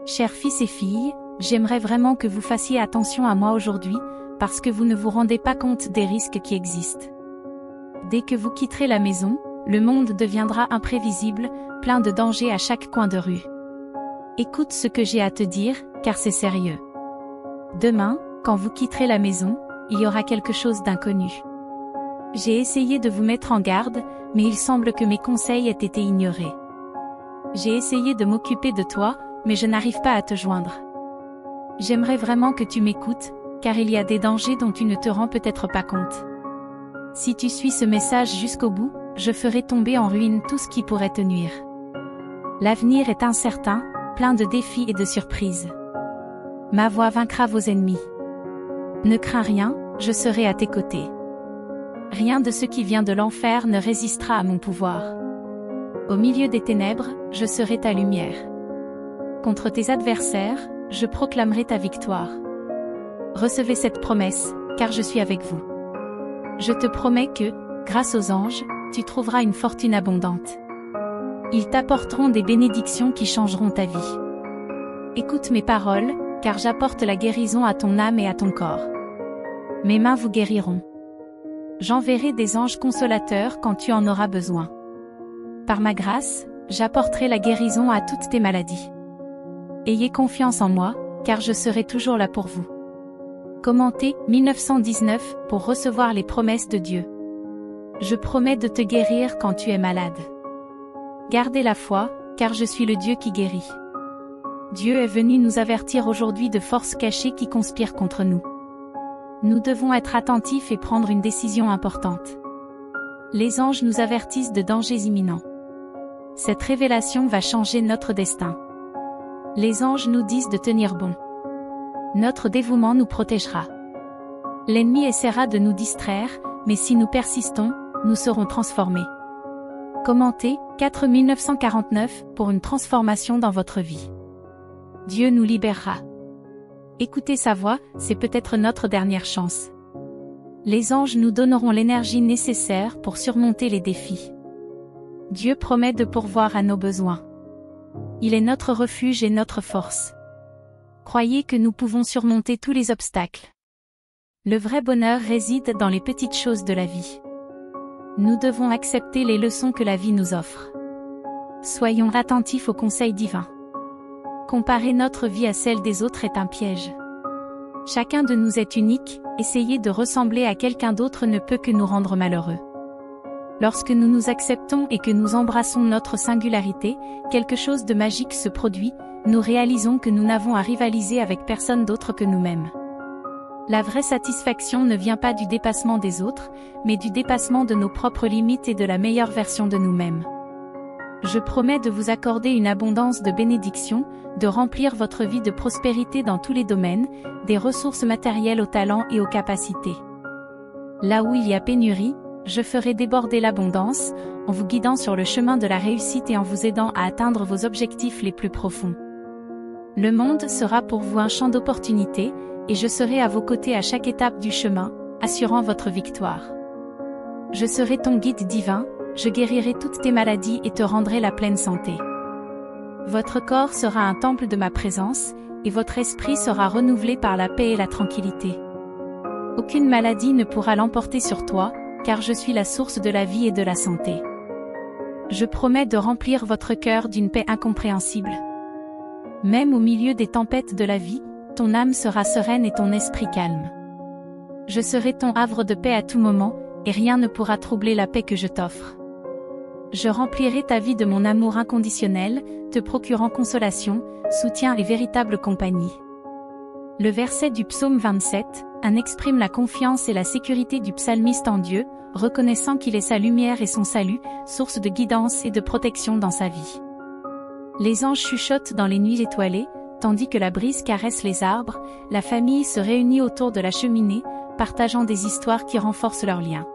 Chers fils et filles, j'aimerais vraiment que vous fassiez attention à moi aujourd'hui, parce que vous ne vous rendez pas compte des risques qui existent. Dès que vous quitterez la maison, le monde deviendra imprévisible, plein de dangers à chaque coin de rue. Écoute ce que j'ai à te dire, car c'est sérieux. Demain, quand vous quitterez la maison, il y aura quelque chose d'inconnu. J'ai essayé de vous mettre en garde, mais il semble que mes conseils aient été ignorés. J'ai essayé de m'occuper de toi, mais je n'arrive pas à te joindre. J'aimerais vraiment que tu m'écoutes, car il y a des dangers dont tu ne te rends peut-être pas compte. Si tu suis ce message jusqu'au bout, je ferai tomber en ruine tout ce qui pourrait te nuire. L'avenir est incertain, plein de défis et de surprises. Ma voix vaincra vos ennemis. Ne crains rien, je serai à tes côtés. Rien de ce qui vient de l'enfer ne résistera à mon pouvoir. Au milieu des ténèbres, je serai ta lumière. Contre tes adversaires, je proclamerai ta victoire. Recevez cette promesse, car je suis avec vous. Je te promets que, grâce aux anges, tu trouveras une fortune abondante. Ils t'apporteront des bénédictions qui changeront ta vie. Écoute mes paroles, car j'apporte la guérison à ton âme et à ton corps. Mes mains vous guériront. J'enverrai des anges consolateurs quand tu en auras besoin. Par ma grâce, j'apporterai la guérison à toutes tes maladies. Ayez confiance en moi, car je serai toujours là pour vous. Commentez 1919 pour recevoir les promesses de Dieu. Je promets de te guérir quand tu es malade. Gardez la foi, car je suis le Dieu qui guérit. Dieu est venu nous avertir aujourd'hui de forces cachées qui conspirent contre nous. Nous devons être attentifs et prendre une décision importante. Les anges nous avertissent de dangers imminents. Cette révélation va changer notre destin. Les anges nous disent de tenir bon. Notre dévouement nous protégera. L'ennemi essaiera de nous distraire, mais si nous persistons, nous serons transformés. Commentez 4949 pour une transformation dans votre vie. Dieu nous libérera. Écouter sa voix, c'est peut-être notre dernière chance. Les anges nous donneront l'énergie nécessaire pour surmonter les défis. Dieu promet de pourvoir à nos besoins. Il est notre refuge et notre force. Croyez que nous pouvons surmonter tous les obstacles. Le vrai bonheur réside dans les petites choses de la vie. Nous devons accepter les leçons que la vie nous offre. Soyons attentifs aux conseils divins. Comparer notre vie à celle des autres est un piège. Chacun de nous est unique, essayer de ressembler à quelqu'un d'autre ne peut que nous rendre malheureux. Lorsque nous nous acceptons et que nous embrassons notre singularité, quelque chose de magique se produit, nous réalisons que nous n'avons à rivaliser avec personne d'autre que nous-mêmes. La vraie satisfaction ne vient pas du dépassement des autres, mais du dépassement de nos propres limites et de la meilleure version de nous-mêmes. Je promets de vous accorder une abondance de bénédictions, de remplir votre vie de prospérité dans tous les domaines, des ressources matérielles aux talents et aux capacités. Là où il y a pénurie, je ferai déborder l'abondance, en vous guidant sur le chemin de la réussite et en vous aidant à atteindre vos objectifs les plus profonds. Le monde sera pour vous un champ d'opportunités, et je serai à vos côtés à chaque étape du chemin, assurant votre victoire. Je serai ton guide divin, je guérirai toutes tes maladies et te rendrai la pleine santé. Votre corps sera un temple de ma présence, et votre esprit sera renouvelé par la paix et la tranquillité. Aucune maladie ne pourra l'emporter sur toi, car je suis la source de la vie et de la santé. Je promets de remplir votre cœur d'une paix incompréhensible. Même au milieu des tempêtes de la vie, ton âme sera sereine et ton esprit calme. Je serai ton havre de paix à tout moment, et rien ne pourra troubler la paix que je t'offre. Je remplirai ta vie de mon amour inconditionnel, te procurant consolation, soutien et véritable compagnie. Le verset du psaume 27, exprime la confiance et la sécurité du psalmiste en Dieu, reconnaissant qu'il est sa lumière et son salut, source de guidance et de protection dans sa vie. Les anges chuchotent dans les nuits étoilées, tandis que la brise caresse les arbres, la famille se réunit autour de la cheminée, partageant des histoires qui renforcent leurs liens.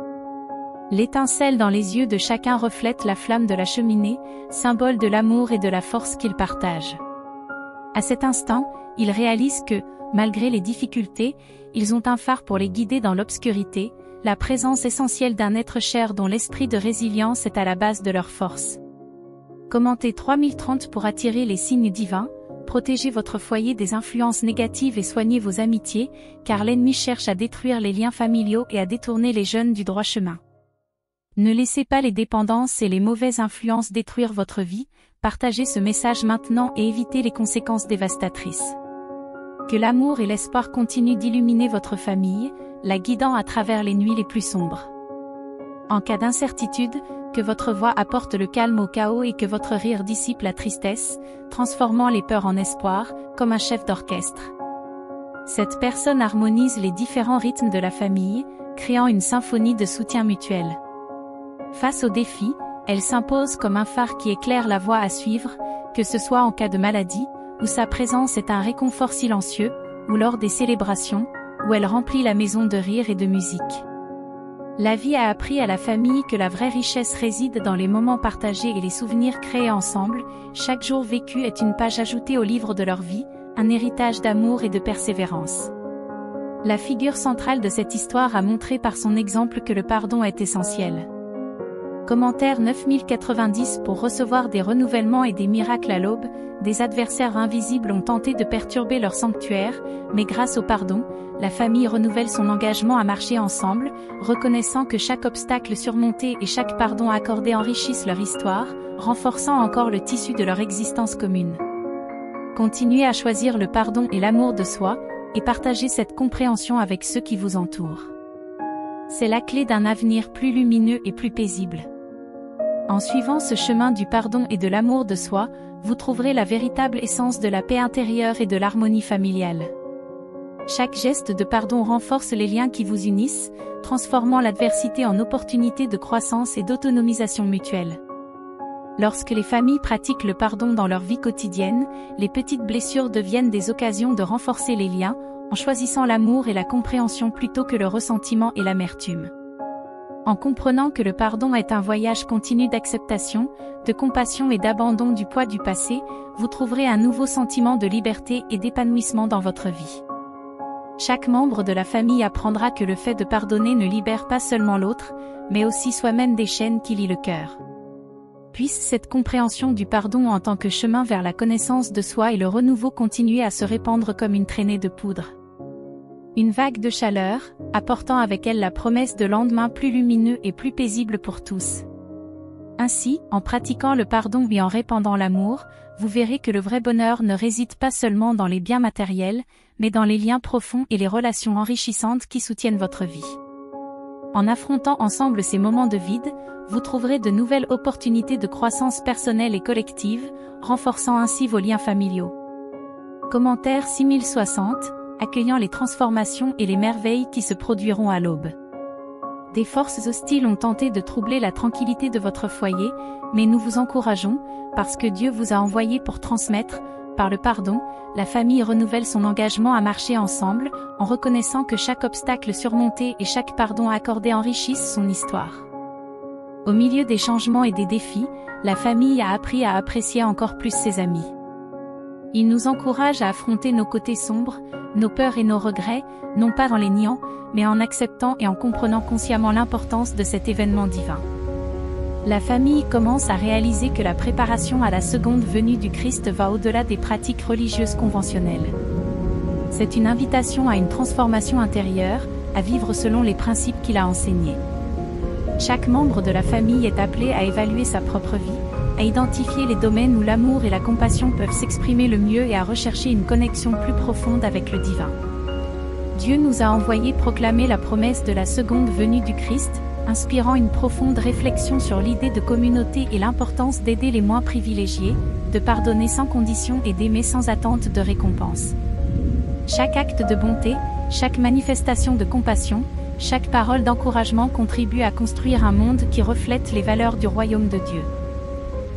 L'étincelle dans les yeux de chacun reflète la flamme de la cheminée, symbole de l'amour et de la force qu'ils partagent. À cet instant, ils réalisent que, malgré les difficultés, ils ont un phare pour les guider dans l'obscurité, la présence essentielle d'un être cher dont l'esprit de résilience est à la base de leur force. Commentez 3030 pour attirer les signes divins, protéger votre foyer des influences négatives et soigner vos amitiés, car l'ennemi cherche à détruire les liens familiaux et à détourner les jeunes du droit chemin. Ne laissez pas les dépendances et les mauvaises influences détruire votre vie, partagez ce message maintenant et évitez les conséquences dévastatrices. Que l'amour et l'espoir continuent d'illuminer votre famille, la guidant à travers les nuits les plus sombres. En cas d'incertitude, que votre voix apporte le calme au chaos et que votre rire dissipe la tristesse, transformant les peurs en espoir, comme un chef d'orchestre. Cette personne harmonise les différents rythmes de la famille, créant une symphonie de soutien mutuel. Face aux défis, elle s'impose comme un phare qui éclaire la voie à suivre, que ce soit en cas de maladie, où sa présence est un réconfort silencieux, ou lors des célébrations, où elle remplit la maison de rire et de musique. La vie a appris à la famille que la vraie richesse réside dans les moments partagés et les souvenirs créés ensemble. Chaque jour vécu est une page ajoutée au livre de leur vie, un héritage d'amour et de persévérance. La figure centrale de cette histoire a montré par son exemple que le pardon est essentiel. Commentaire 9090. Pour recevoir des renouvellements et des miracles à l'aube, des adversaires invisibles ont tenté de perturber leur sanctuaire, mais grâce au pardon, la famille renouvelle son engagement à marcher ensemble, reconnaissant que chaque obstacle surmonté et chaque pardon accordé enrichissent leur histoire, renforçant encore le tissu de leur existence commune. Continuez à choisir le pardon et l'amour de soi, et partagez cette compréhension avec ceux qui vous entourent. C'est la clé d'un avenir plus lumineux et plus paisible. En suivant ce chemin du pardon et de l'amour de soi, vous trouverez la véritable essence de la paix intérieure et de l'harmonie familiale. Chaque geste de pardon renforce les liens qui vous unissent, transformant l'adversité en opportunité de croissance et d'autonomisation mutuelle. Lorsque les familles pratiquent le pardon dans leur vie quotidienne, les petites blessures deviennent des occasions de renforcer les liens, en choisissant l'amour et la compréhension plutôt que le ressentiment et l'amertume. En comprenant que le pardon est un voyage continu d'acceptation, de compassion et d'abandon du poids du passé, vous trouverez un nouveau sentiment de liberté et d'épanouissement dans votre vie. Chaque membre de la famille apprendra que le fait de pardonner ne libère pas seulement l'autre, mais aussi soi-même des chaînes qui lient le cœur. Puisse cette compréhension du pardon en tant que chemin vers la connaissance de soi et le renouveau continuer à se répandre comme une traînée de poudre. Une vague de chaleur, apportant avec elle la promesse de lendemains plus lumineux et plus paisibles pour tous. Ainsi, en pratiquant le pardon et en répandant l'amour, vous verrez que le vrai bonheur ne réside pas seulement dans les biens matériels, mais dans les liens profonds et les relations enrichissantes qui soutiennent votre vie. En affrontant ensemble ces moments de vide, vous trouverez de nouvelles opportunités de croissance personnelle et collective, renforçant ainsi vos liens familiaux. Commentaire 6060, accueillant les transformations et les merveilles qui se produiront à l'aube. Des forces hostiles ont tenté de troubler la tranquillité de votre foyer, mais nous vous encourageons, parce que Dieu vous a envoyé pour transmettre, par le pardon, la famille renouvelle son engagement à marcher ensemble, en reconnaissant que chaque obstacle surmonté et chaque pardon accordé enrichissent son histoire. Au milieu des changements et des défis, la famille a appris à apprécier encore plus ses amis. Il nous encourage à affronter nos côtés sombres, nos peurs et nos regrets, non pas en les niant, mais en acceptant et en comprenant consciemment l'importance de cet événement divin. La famille commence à réaliser que la préparation à la seconde venue du Christ va au-delà des pratiques religieuses conventionnelles. C'est une invitation à une transformation intérieure, à vivre selon les principes qu'il a enseignés. Chaque membre de la famille est appelé à évaluer sa propre vie, à identifier les domaines où l'amour et la compassion peuvent s'exprimer le mieux et à rechercher une connexion plus profonde avec le divin. Dieu nous a envoyé proclamer la promesse de la seconde venue du Christ, inspirant une profonde réflexion sur l'idée de communauté et l'importance d'aider les moins privilégiés, de pardonner sans condition et d'aimer sans attente de récompense. Chaque acte de bonté, chaque manifestation de compassion, chaque parole d'encouragement contribue à construire un monde qui reflète les valeurs du royaume de Dieu.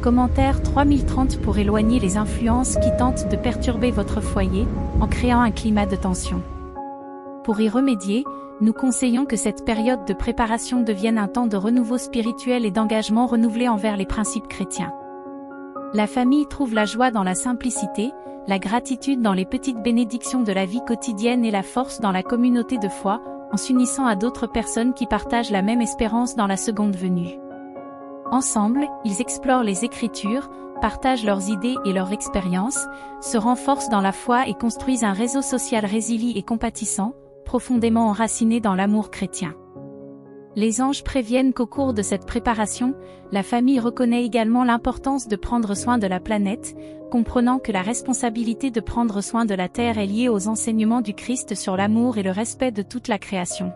Commentaire 3030 pour éloigner les influences qui tentent de perturber votre foyer, en créant un climat de tension. Pour y remédier, nous conseillons que cette période de préparation devienne un temps de renouveau spirituel et d'engagement renouvelé envers les principes chrétiens. La famille trouve la joie dans la simplicité, la gratitude dans les petites bénédictions de la vie quotidienne et la force dans la communauté de foi, en s'unissant à d'autres personnes qui partagent la même espérance dans la seconde venue. Ensemble, ils explorent les Écritures, partagent leurs idées et leurs expériences, se renforcent dans la foi et construisent un réseau social résilient et compatissant, profondément enraciné dans l'amour chrétien. Les anges préviennent qu'au cours de cette préparation, la famille reconnaît également l'importance de prendre soin de la planète, comprenant que la responsabilité de prendre soin de la Terre est liée aux enseignements du Christ sur l'amour et le respect de toute la création.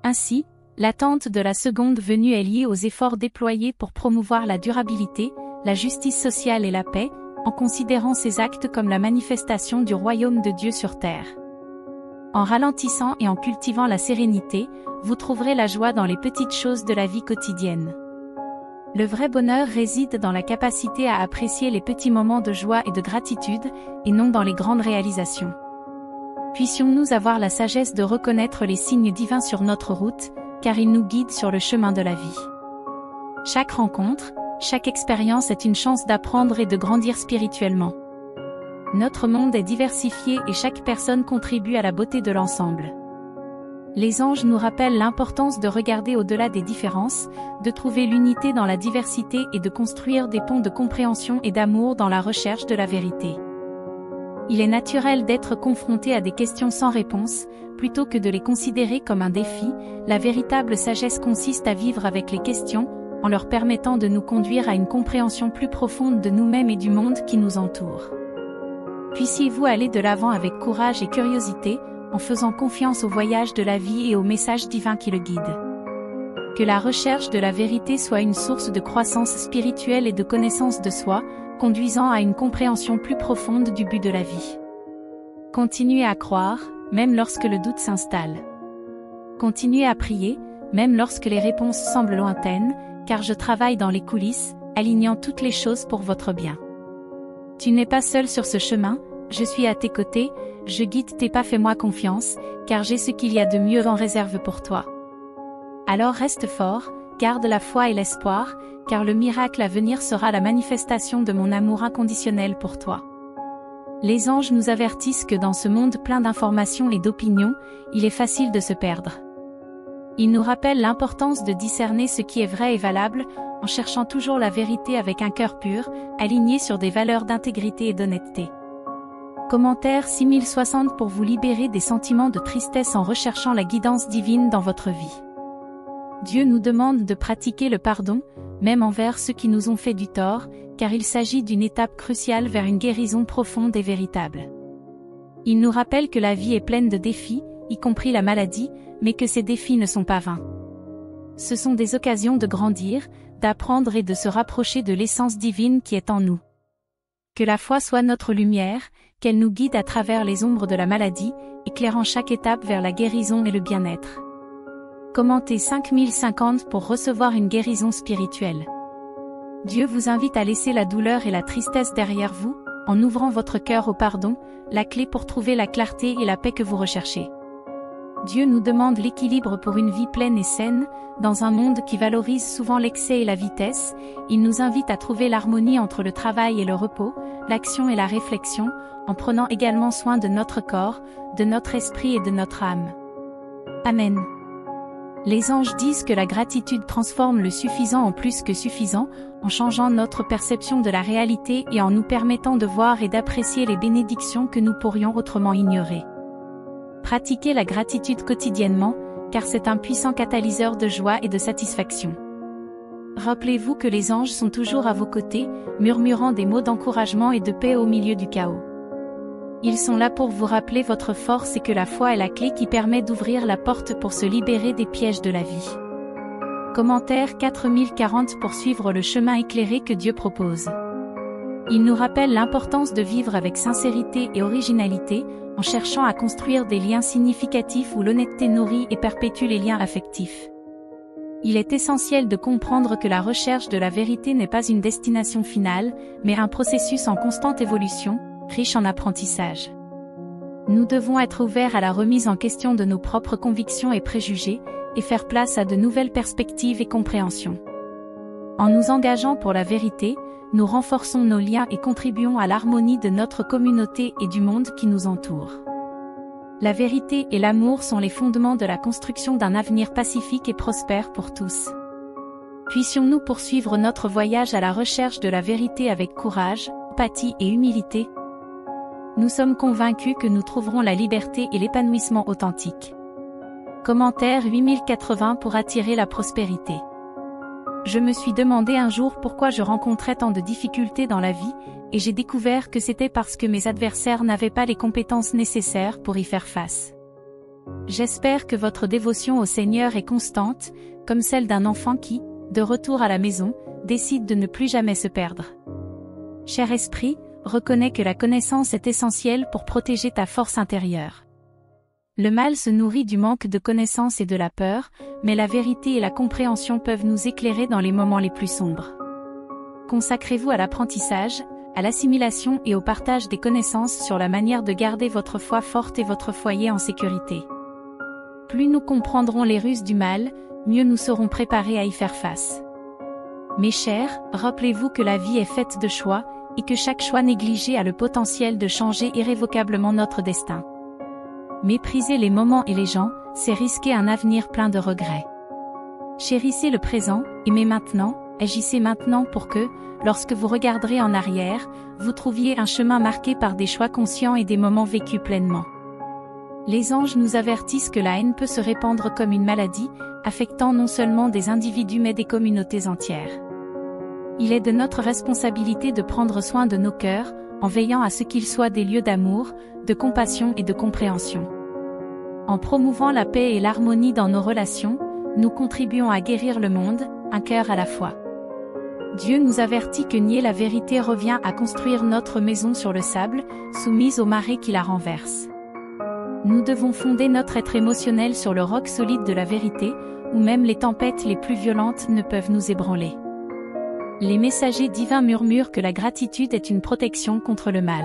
Ainsi, l'attente de la seconde venue est liée aux efforts déployés pour promouvoir la durabilité, la justice sociale et la paix, en considérant ces actes comme la manifestation du royaume de Dieu sur terre. En ralentissant et en cultivant la sérénité, vous trouverez la joie dans les petites choses de la vie quotidienne. Le vrai bonheur réside dans la capacité à apprécier les petits moments de joie et de gratitude, et non dans les grandes réalisations. Puissions-nous avoir la sagesse de reconnaître les signes divins sur notre route, car ils nous guident sur le chemin de la vie. Chaque rencontre, chaque expérience est une chance d'apprendre et de grandir spirituellement. Notre monde est diversifié et chaque personne contribue à la beauté de l'ensemble. Les anges nous rappellent l'importance de regarder au-delà des différences, de trouver l'unité dans la diversité et de construire des ponts de compréhension et d'amour dans la recherche de la vérité. Il est naturel d'être confronté à des questions sans réponse, plutôt que de les considérer comme un défi. La véritable sagesse consiste à vivre avec les questions, en leur permettant de nous conduire à une compréhension plus profonde de nous-mêmes et du monde qui nous entoure. Puissiez-vous aller de l'avant avec courage et curiosité, en faisant confiance au voyage de la vie et au message divin qui le guide. Que la recherche de la vérité soit une source de croissance spirituelle et de connaissance de soi, conduisant à une compréhension plus profonde du but de la vie. Continuez à croire, même lorsque le doute s'installe. Continuez à prier, même lorsque les réponses semblent lointaines, car je travaille dans les coulisses, alignant toutes les choses pour votre bien. Tu n'es pas seul sur ce chemin, je suis à tes côtés, je guide tes pas, fais-moi confiance, car j'ai ce qu'il y a de mieux en réserve pour toi. Alors reste fort, garde la foi et l'espoir, car le miracle à venir sera la manifestation de mon amour inconditionnel pour toi. Les anges nous avertissent que dans ce monde plein d'informations et d'opinions, il est facile de se perdre. Ils nous rappellent l'importance de discerner ce qui est vrai et valable, en cherchant toujours la vérité avec un cœur pur, aligné sur des valeurs d'intégrité et d'honnêteté. Commentaire 6060 pour vous libérer des sentiments de tristesse en recherchant la guidance divine dans votre vie. Dieu nous demande de pratiquer le pardon, même envers ceux qui nous ont fait du tort, car il s'agit d'une étape cruciale vers une guérison profonde et véritable. Il nous rappelle que la vie est pleine de défis, y compris la maladie, mais que ces défis ne sont pas vains. Ce sont des occasions de grandir, d'apprendre et de se rapprocher de l'essence divine qui est en nous. Que la foi soit notre lumière, qu'elle nous guide à travers les ombres de la maladie, éclairant chaque étape vers la guérison et le bien-être. Commentez 5050 pour recevoir une guérison spirituelle. Dieu vous invite à laisser la douleur et la tristesse derrière vous, en ouvrant votre cœur au pardon, la clé pour trouver la clarté et la paix que vous recherchez. Dieu nous demande l'équilibre pour une vie pleine et saine, dans un monde qui valorise souvent l'excès et la vitesse. Il nous invite à trouver l'harmonie entre le travail et le repos, l'action et la réflexion, en prenant également soin de notre corps, de notre esprit et de notre âme. Amen. Les anges disent que la gratitude transforme le suffisant en plus que suffisant, en changeant notre perception de la réalité et en nous permettant de voir et d'apprécier les bénédictions que nous pourrions autrement ignorer. Pratiquez la gratitude quotidiennement, car c'est un puissant catalyseur de joie et de satisfaction. Rappelez-vous que les anges sont toujours à vos côtés, murmurant des mots d'encouragement et de paix au milieu du chaos. Ils sont là pour vous rappeler votre force et que la foi est la clé qui permet d'ouvrir la porte pour se libérer des pièges de la vie. Commentaire 4040 pour suivre le chemin éclairé que Dieu propose. Il nous rappelle l'importance de vivre avec sincérité et originalité, en cherchant à construire des liens significatifs où l'honnêteté nourrit et perpétue les liens affectifs. Il est essentiel de comprendre que la recherche de la vérité n'est pas une destination finale, mais un processus en constante évolution, riche en apprentissage. Nous devons être ouverts à la remise en question de nos propres convictions et préjugés, et faire place à de nouvelles perspectives et compréhensions. En nous engageant pour la vérité, nous renforçons nos liens et contribuons à l'harmonie de notre communauté et du monde qui nous entoure. La vérité et l'amour sont les fondements de la construction d'un avenir pacifique et prospère pour tous. Puissions-nous poursuivre notre voyage à la recherche de la vérité avec courage, empathie et humilité? Nous sommes convaincus que nous trouverons la liberté et l'épanouissement authentique. Commentaire 8080 pour attirer la prospérité. Je me suis demandé un jour pourquoi je rencontrais tant de difficultés dans la vie, et j'ai découvert que c'était parce que mes adversaires n'avaient pas les compétences nécessaires pour y faire face. J'espère que votre dévotion au Seigneur est constante, comme celle d'un enfant qui, de retour à la maison, décide de ne plus jamais se perdre. Cher esprit, reconnais que la connaissance est essentielle pour protéger ta force intérieure. Le mal se nourrit du manque de connaissance et de la peur, mais la vérité et la compréhension peuvent nous éclairer dans les moments les plus sombres. Consacrez-vous à l'apprentissage, à l'assimilation et au partage des connaissances sur la manière de garder votre foi forte et votre foyer en sécurité. Plus nous comprendrons les ruses du mal, mieux nous serons préparés à y faire face. Mes chers, rappelez-vous que la vie est faite de choix, et que chaque choix négligé a le potentiel de changer irrévocablement notre destin. Mépriser les moments et les gens, c'est risquer un avenir plein de regrets. Chérissez le présent, aimez maintenant, agissez maintenant pour que, lorsque vous regarderez en arrière, vous trouviez un chemin marqué par des choix conscients et des moments vécus pleinement. Les anges nous avertissent que la haine peut se répandre comme une maladie, affectant non seulement des individus mais des communautés entières. Il est de notre responsabilité de prendre soin de nos cœurs, en veillant à ce qu'ils soient des lieux d'amour, de compassion et de compréhension. En promouvant la paix et l'harmonie dans nos relations, nous contribuons à guérir le monde, un cœur à la fois. Dieu nous avertit que nier la vérité revient à construire notre maison sur le sable, soumise aux marées qui la renversent. Nous devons fonder notre être émotionnel sur le roc solide de la vérité, où même les tempêtes les plus violentes ne peuvent nous ébranler. Les messagers divins murmurent que la gratitude est une protection contre le mal.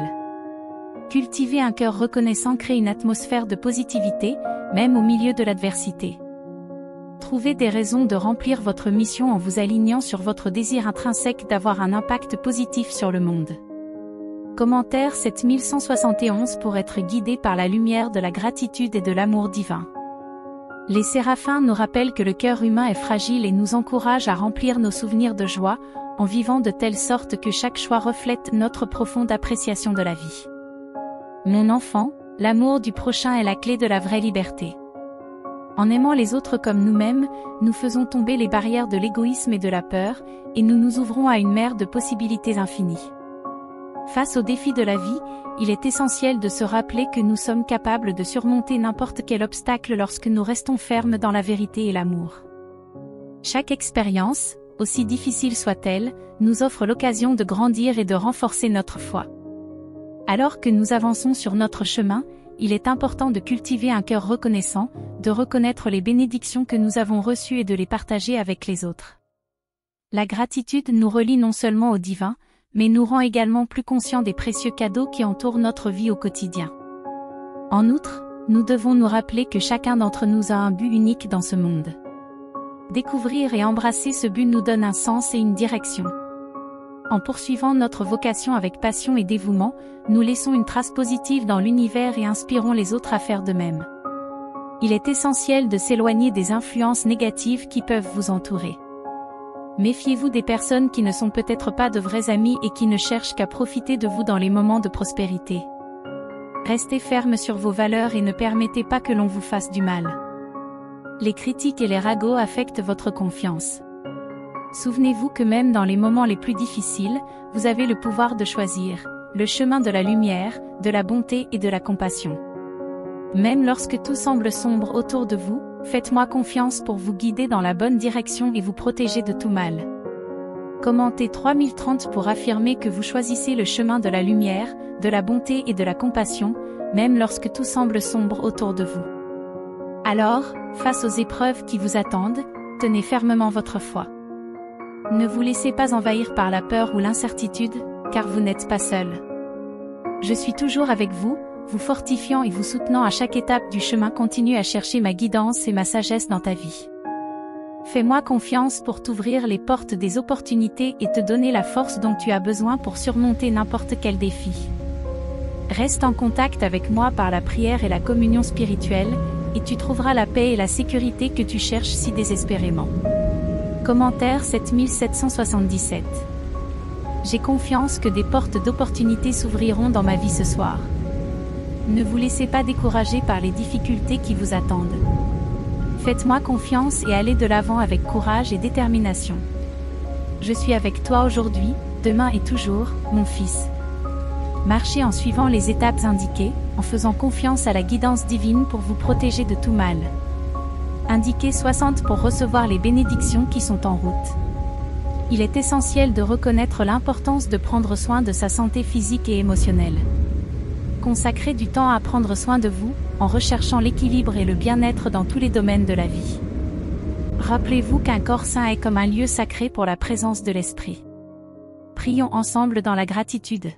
Cultiver un cœur reconnaissant crée une atmosphère de positivité, même au milieu de l'adversité. Trouvez des raisons de remplir votre mission en vous alignant sur votre désir intrinsèque d'avoir un impact positif sur le monde. Commentaire 7171 pour être guidé par la lumière de la gratitude et de l'amour divin. Les séraphins nous rappellent que le cœur humain est fragile et nous encouragent à remplir nos souvenirs de joie, en vivant de telle sorte que chaque choix reflète notre profonde appréciation de la vie. Mon enfant, l'amour du prochain est la clé de la vraie liberté. En aimant les autres comme nous-mêmes, nous faisons tomber les barrières de l'égoïsme et de la peur, et nous nous ouvrons à une mer de possibilités infinies. Face aux défis de la vie, il est essentiel de se rappeler que nous sommes capables de surmonter n'importe quel obstacle lorsque nous restons fermes dans la vérité et l'amour. Chaque expérience, aussi difficile soit-elle, nous offre l'occasion de grandir et de renforcer notre foi. Alors que nous avançons sur notre chemin, il est important de cultiver un cœur reconnaissant, de reconnaître les bénédictions que nous avons reçues et de les partager avec les autres. La gratitude nous relie non seulement au divin, mais nous rend également plus conscients des précieux cadeaux qui entourent notre vie au quotidien. En outre, nous devons nous rappeler que chacun d'entre nous a un but unique dans ce monde. Découvrir et embrasser ce but nous donne un sens et une direction. En poursuivant notre vocation avec passion et dévouement, nous laissons une trace positive dans l'univers et inspirons les autres à faire de même. Il est essentiel de s'éloigner des influences négatives qui peuvent vous entourer. Méfiez-vous des personnes qui ne sont peut-être pas de vrais amis et qui ne cherchent qu'à profiter de vous dans les moments de prospérité. Restez ferme sur vos valeurs et ne permettez pas que l'on vous fasse du mal. Les critiques et les ragots affectent votre confiance. Souvenez-vous que même dans les moments les plus difficiles, vous avez le pouvoir de choisir le chemin de la lumière, de la bonté et de la compassion. Même lorsque tout semble sombre autour de vous, faites-moi confiance pour vous guider dans la bonne direction et vous protéger de tout mal. Commentez 3030 pour affirmer que vous choisissez le chemin de la lumière, de la bonté et de la compassion, même lorsque tout semble sombre autour de vous. Alors, face aux épreuves qui vous attendent, tenez fermement votre foi. Ne vous laissez pas envahir par la peur ou l'incertitude, car vous n'êtes pas seul. Je suis toujours avec vous, vous fortifiant et vous soutenant à chaque étape du chemin. Continue à chercher ma guidance et ma sagesse dans ta vie. Fais-moi confiance pour t'ouvrir les portes des opportunités et te donner la force dont tu as besoin pour surmonter n'importe quel défi. Reste en contact avec moi par la prière et la communion spirituelle, et tu trouveras la paix et la sécurité que tu cherches si désespérément. Commentaire 7777. J'ai confiance que des portes d'opportunités s'ouvriront dans ma vie ce soir. Ne vous laissez pas décourager par les difficultés qui vous attendent. Faites-moi confiance et allez de l'avant avec courage et détermination. Je suis avec toi aujourd'hui, demain et toujours, mon fils. Marchez en suivant les étapes indiquées, en faisant confiance à la guidance divine pour vous protéger de tout mal. Indiquez 60 pour recevoir les bénédictions qui sont en route. Il est essentiel de reconnaître l'importance de prendre soin de sa santé physique et émotionnelle. Consacrez du temps à prendre soin de vous, en recherchant l'équilibre et le bien-être dans tous les domaines de la vie. Rappelez-vous qu'un corps sain est comme un lieu sacré pour la présence de l'Esprit. Prions ensemble dans la gratitude.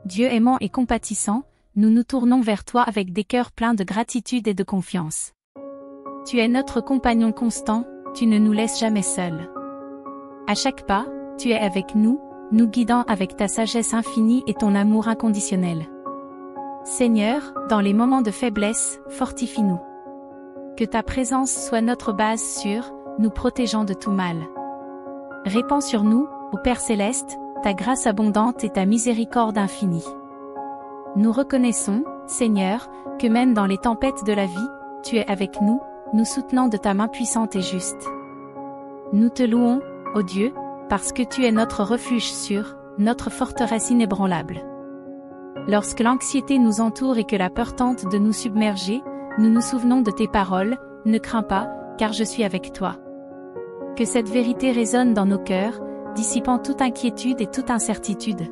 Dieu aimant et compatissant, nous nous tournons vers toi avec des cœurs pleins de gratitude et de confiance. Tu es notre compagnon constant, tu ne nous laisses jamais seuls. À chaque pas, tu es avec nous, nous guidant avec ta sagesse infinie et ton amour inconditionnel. Seigneur, dans les moments de faiblesse, fortifie-nous. Que ta présence soit notre base sûre, nous protégeant de tout mal. Répands sur nous, ô Père céleste, ta grâce abondante et ta miséricorde infinie. Nous reconnaissons, Seigneur, que même dans les tempêtes de la vie, tu es avec nous, nous soutenant de ta main puissante et juste. Nous te louons, ô Dieu, parce que tu es notre refuge sûr, notre forteresse inébranlable. Lorsque l'anxiété nous entoure et que la peur tente de nous submerger, nous nous souvenons de tes paroles, ne crains pas, car je suis avec toi. Que cette vérité résonne dans nos cœurs, dissipant toute inquiétude et toute incertitude.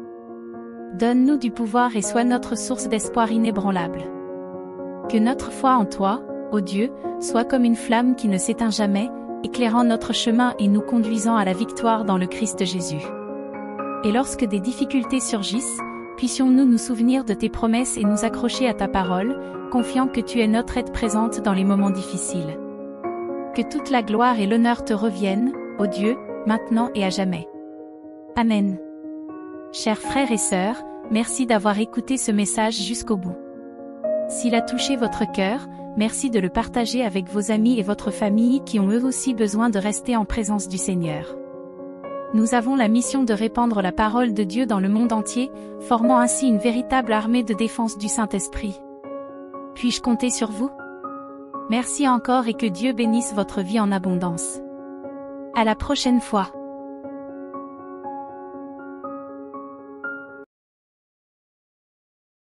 Donne-nous du pouvoir et sois notre source d'espoir inébranlable. Que notre foi en toi, ô Dieu, soit comme une flamme qui ne s'éteint jamais, éclairant notre chemin et nous conduisant à la victoire dans le Christ Jésus. Et lorsque des difficultés surgissent, puissions-nous nous souvenir de tes promesses et nous accrocher à ta parole, confiant que tu es notre aide présente dans les moments difficiles. Que toute la gloire et l'honneur te reviennent, ô Dieu, maintenant et à jamais. Amen. Chers frères et sœurs, merci d'avoir écouté ce message jusqu'au bout. S'il a touché votre cœur, merci de le partager avec vos amis et votre famille qui ont eux aussi besoin de rester en présence du Seigneur. Nous avons la mission de répandre la parole de Dieu dans le monde entier, formant ainsi une véritable armée de défense du Saint-Esprit. Puis-je compter sur vous? Merci encore et que Dieu bénisse votre vie en abondance. À la prochaine fois.